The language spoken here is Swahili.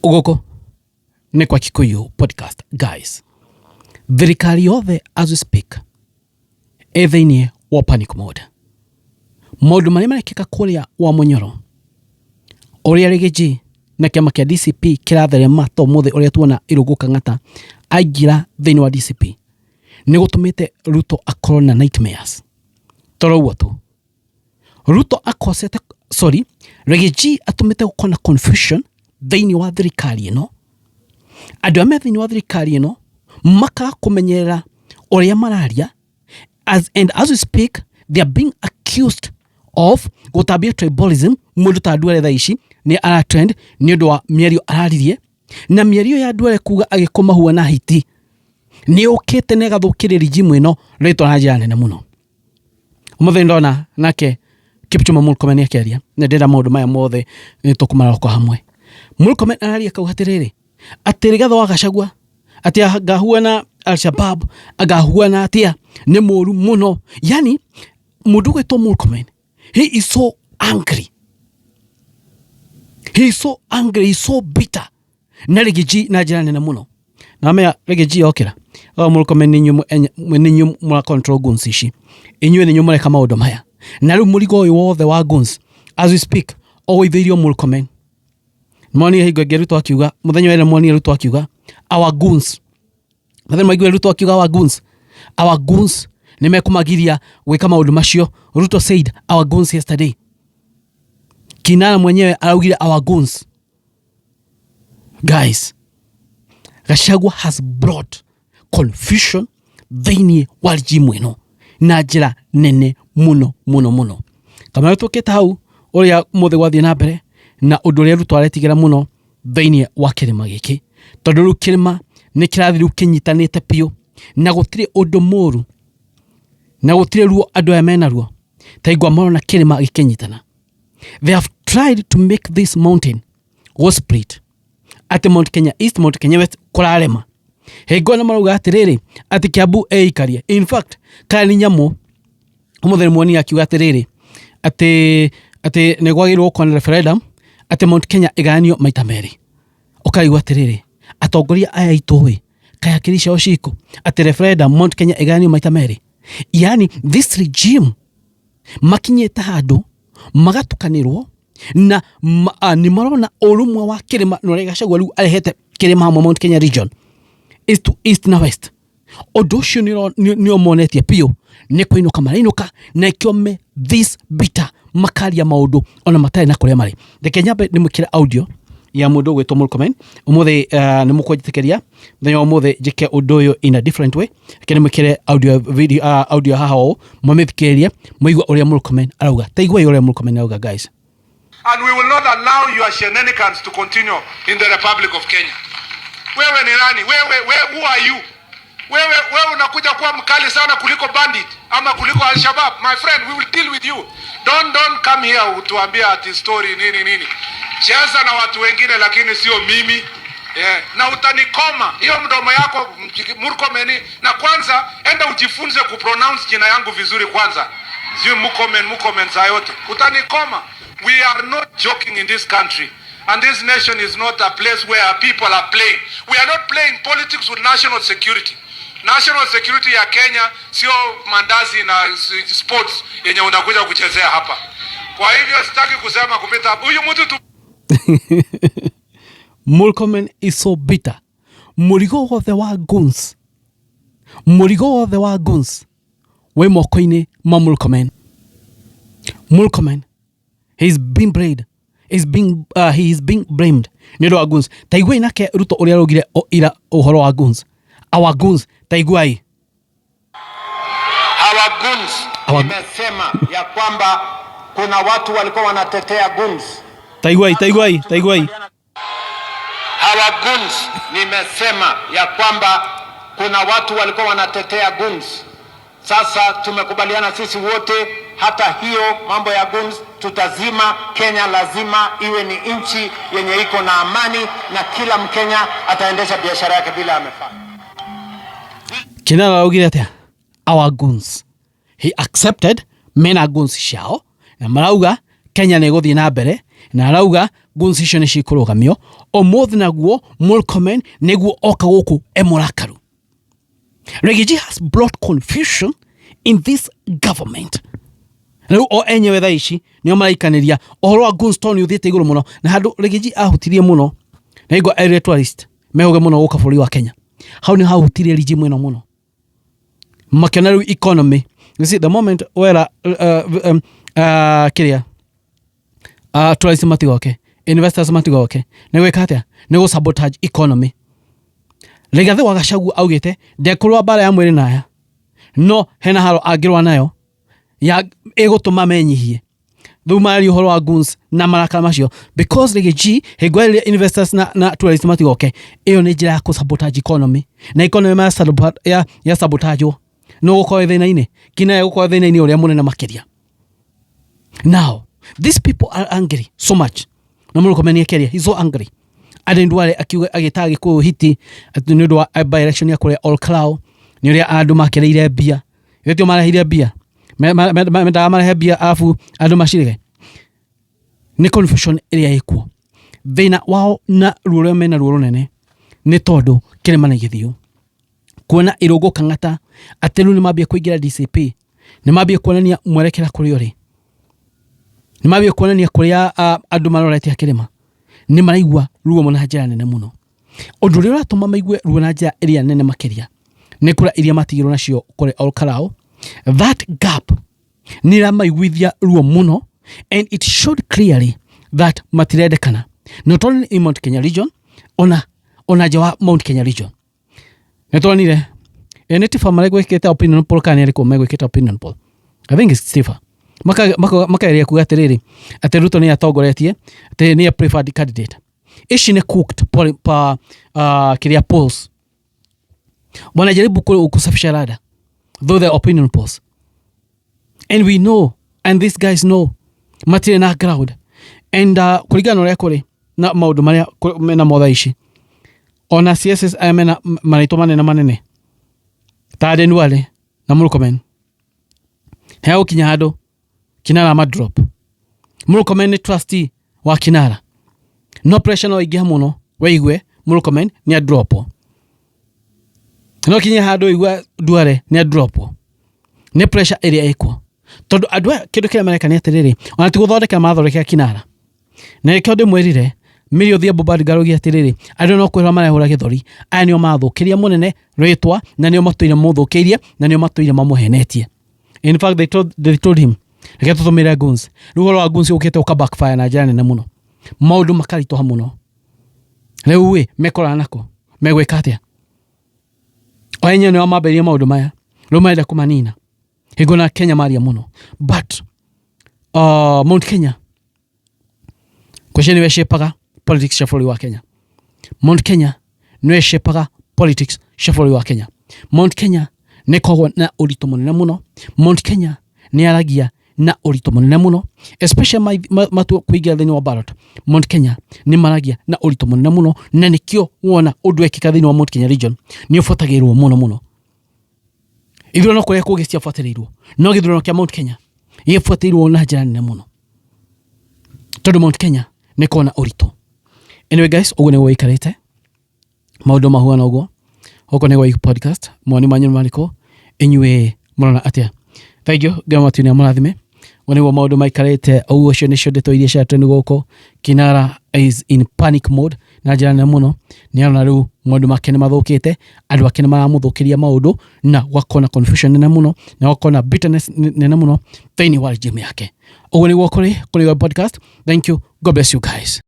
Ugoko ni kwa Kikuyu podcast guys. Thirikari yothe as we speak ethini wa panic mode. Maundu maria marekeka kuria wa Munyoro. Uria Rigiji na kiama kia DCP kiratherema to muthe uria tuona iruguka ngata aigira thini wa DCP. Ni gutumite Ruto akorwo na nightmares. Toro tu. Ruto akosete Rigiji atumite gukona confusion thini wa thirikari ino. Andu ame thini wa thirikari ino maka kumenyera uria mararia as we speak they are being accused of gutabia tribalism. Mundu ta Duale thaici ni ara trend ni undu wa mierio araririe na mierio ya Duale kuga agikoma huwa na hiti ni ukite ne gathukire regime ino rito na njira nene muno. Umuthe ndona nake Kipchumba Murkomen akiaria na ndira maundu maya mothe ni tukumara kwa hamwe. Murkomen araria kauhatiriri ati Rigathi wa Gachagua ati agahuana Al-Shabaab agahuana atia ni moru muno. Yani mundu gwetwo Murkomen, he is so angry, he is so bitter na Rigiji na njira nene muno. Na mea Rigiji okira Murkomen ni nyu mura control guns ici inywe ni nyu mureka maundu maya na riu murigo uyu wothe wa guns as we speak oithirio Murkomen. Mwani higo geruto akiuga muthenya wele mwani ruto akiuga our guns muthenya maigwe ruto akiuga our guns nimekumagiria weka maundu macio. Ruto said our guns yesterday. Kinana mwenyewe araugire our guns. Guys, Gachagua has brought confusion thini wa regime ino na njira nene muno. Kama tuketa hau uria muthe gwathie na mbere na undu ria Ruto aretigira muno thini wa kirima giki tondu ru kirima ni kirathi ru kinyitanite pio na gutire undu muru na gutire ruo andu aya mena ruo taigwa marona kirima gikinyitana. They have tried to make this mountain go split at Mount Kenya East, Mount Kenya West kurarema. Hego na maruga atiriri ati Kiambu eikaria. In fact kani nyamo umuthe mwoni akiuga atiriri ati negwagirwo kwa referendum ati Mount Kenya iganio maita meri. Ukaigwa atiriri atongoria aya itowe kaya kirisha oshiko ati referendum Mount Kenya iganio maita meri. Yani this regime makinyeta handu magatukanirwo na ni marona urumwe wa kirima no Gachagua riu arehete kirima hamwe Mount Kenya region east to east na west. Odosho ni omonetie pio ni kuinuka marainuka na ikiome this bitter makaria maundu ona matari na kuria mari. De Kenya ni mukira audio ya mundu gwetwo Murkomen umuthe ni mukujitekeria thenya umuthe jike undu in a different way kene mukire audio video audio haha mumithikeria muigwa uria Murkomen arauga taigwa uria Murkomen arauga guys. And we will not allow your shenanigans to continue in the Republic of Kenya. Wewe ni nani? Who are you? Wewe unakuja kuwa mkali sana kuliko bandit ama kuliko Al-Shabaab. My friend, we will deal with you. Don't come here utuambia ati story nini. Cheza na watu wengine lakini sio mimi. Yeah. Na utanikoma. Hiyo mdomo yako Murkomen, na kwanza enda ujifunze kupronounce jina yangu vizuri kwanza. Sio Murkomen zayote. Utanikoma. We are not joking in this country. And this nation is not a place where people are playing. We are not playing politics with national security. National security ya Kenya sio mandazi na sports yenye unakuja kuchezea hapa. Kwa hivyo sitaki kusema kupita huyu mtu tu. Murkomen is so bitter. Murigo wothe wa guns we mokoine ma Murkomen. Murkomen he is being blamed ni ro guns taigwa inake Ruto uria rogire ira uhoro wa guns. Our guns taigwai our guns nimesema ya kwamba kuna watu walikuwa wanatetea guns. Taigwai our guns nimesema ya kwamba kuna watu walikuwa wanatetea guns. Sasa tumekubaliana sisi wote hata hiyo mambo ya guns tutazima. Kenya lazima iwe ni nchi yenye iko na amani na kila Mkenya ataendesha biashara yake bila amefanya. Kinara augire atia our guns he accepted mena guns shao na marauga Kenya ni guthii na mbere na arauga guns icio nĩ cikũrũgamio Omoth naguo Murkomen nĩguo oka gũkũ emũrakaru. Rigiji has brought confusion in this government. Rĩu o enyewe thaa ici nĩo maraikanĩria ũhoro wa guns toni ũthiĩte igũrũ mũno na handũ Rigiji ahutirie mũno na igua electoralist mehoge mũno gũka bũrũri wa Kenya. Hau nĩ hahutirie Rigiji mwena mũno. Makĩona rĩu economy. You see, the moment where kiria tourist matigoke, investors matigoke, nĩ gwĩka atĩa? Nĩ gũ sabotage economy. Rigathi wa Gachagua augĩte ndekũrũa bara ya mwĩrĩ naya. No hena haro angĩrũa nayo ya ĩgũtũma menyihie. Thũ mari ũhoro wa guns na marakara macio because Rigiji hĩngwĩrĩria investors na tourist matigoke. Ĩyo nĩ njĩra ya kũ sabotage economy. Na economy ya sabotage no gũkorwo thĩna-inĩ. Kina gũkorwo thĩna-inĩ ũrĩa mũnene makĩria. Now, these people are angry so much. Na Murkomen Keria, he's so angry. Aden Duale agĩtagi kũ hiti nĩ ũndũ wa by election ya kũrĩa All Cloud nĩ ũrĩa andũ makĩrĩire bia. Wetio marahire bia. Mendaga marehe bia afu andũ macirige. Nĩ confusion ĩrĩa ĩkuo. Thĩna wao na ruo mena ruo runene nĩ tondũ kĩrĩma nĩ gĩthiũ. Kuona irũngũ kang'ata atĩ rĩu nĩ mambia kũingĩra DCP. Nĩ mambia kuonania mwerekera kũrĩ ũrĩ. Nĩ mambia kuonania kũrĩa andũ marorete kĩrĩma. Nĩ maraigua ruo mũno na njĩra nene mũno. Ũndũ ũrĩa ũratũma maigue ruo na njĩra ĩrĩa nene makĩria nĩ kũra iria matigirwo nacio kũrĩ All Cloud. That gap nĩ ĩramaiguithia ruo mũno and it showed clearly that matirendekana. Not only in Mount Kenya region, ona nja wa Mount Kenya region. Nĩtwonire Tifa maregwĩkĩte opinion poll kana arĩkũ megwĩkĩte opinion poll. I think it's Tifa. Makaeria kuga atĩrĩrĩ atĩ Ruto nĩ atongoretie atĩ nĩ a preferred candidate. Ici nĩ cooked kiria polls. Wanajaribu kusafisha rada though the opinion polls. And we know, and these guys know, matire na crowd. And kuligana na kuri na maundu maria mena motha ici. Ona CSS mena maraito manene. Ta Aden Duale na Murkomen. Heo kinyado Kinara ma drop. Murkomen ni trustee wa Kinara. No pressure no igia muno weigwe Murkomen ni a drop. No kinyado igwa Duale ni a drop. Ni pressure area iko. Tondu adwa kindu kĩa Amerika ni atiriri. Ona ti guthondeka mathondeka Kinara. Na ikio de mwerire Millie Odhiambo Badigarogi atiriri. Andũ no kwĩra marehũra gĩthori. Aya nĩo mathũkĩria mũnene rĩtwa na nĩo matũire mũthũkĩirie na nĩo matũire mamũhenetie. In fact they told him reke tũtũmĩre guns. Rĩu ũhoro wa guns ũkĩte ũka backfire na njĩra nene mũno. Maũndũ makaritũha mũno. Rĩu mekorana nako. Megwĩka atĩa? O enyewe nĩo mambĩrĩria maũndũ maya. Rĩu marenda kũmanina. Hingo na Kenya maria mũno. But Mount Kenya kwĩsheni weshepaga politics cia bũrũri wa Kenya. Mount Kenya nĩ shepaga politics cia bũrũri wa Kenya. Mount Kenya nĩ koragwo na ũritũ mũnene mũno. Mount Kenya nĩ aragia na ũritũ mũnene mũno, especially matu kuingia thĩinĩ wa ballot. Mount Kenya nĩ maragia na ũritũ mũnene mũno na nĩkĩo wona ũndũ ekĩka thĩinĩ wa Mount Kenya region nĩ ũbotagĩrwo mũno. Ithurano kũrĩa kũngĩ ciabuatĩrĩirwo no gĩthurano kĩa Mount Kenya gĩbuatĩrĩirwo na njĩra nene mũno tondũ Mount Kenya nĩ kona ũritũ. Anyway guys, ũguo nĩguo ikarĩte maũndũ mahuana ũguo. Huko nĩguo podcast mwani manyu mariko inyuĩ mũrona atĩa. Thank you gamatunia mũrathime. Nĩguo maũndũ maikarĩte ũguo cio nĩcio ndeto iria cia trend gũkũ. Kinara is in panic mode na njĩra nene mũno. Nĩ arona rĩu maũndũ make nĩ mathũkĩte, andũ ake nĩ maramũthũkĩria maũndũ na wakona confusion nene mũno na wakona bitterness nene mũno thĩinĩ wa regime yake. Ũguo nĩguo kũrĩ podcast. Thank you. God bless you guys.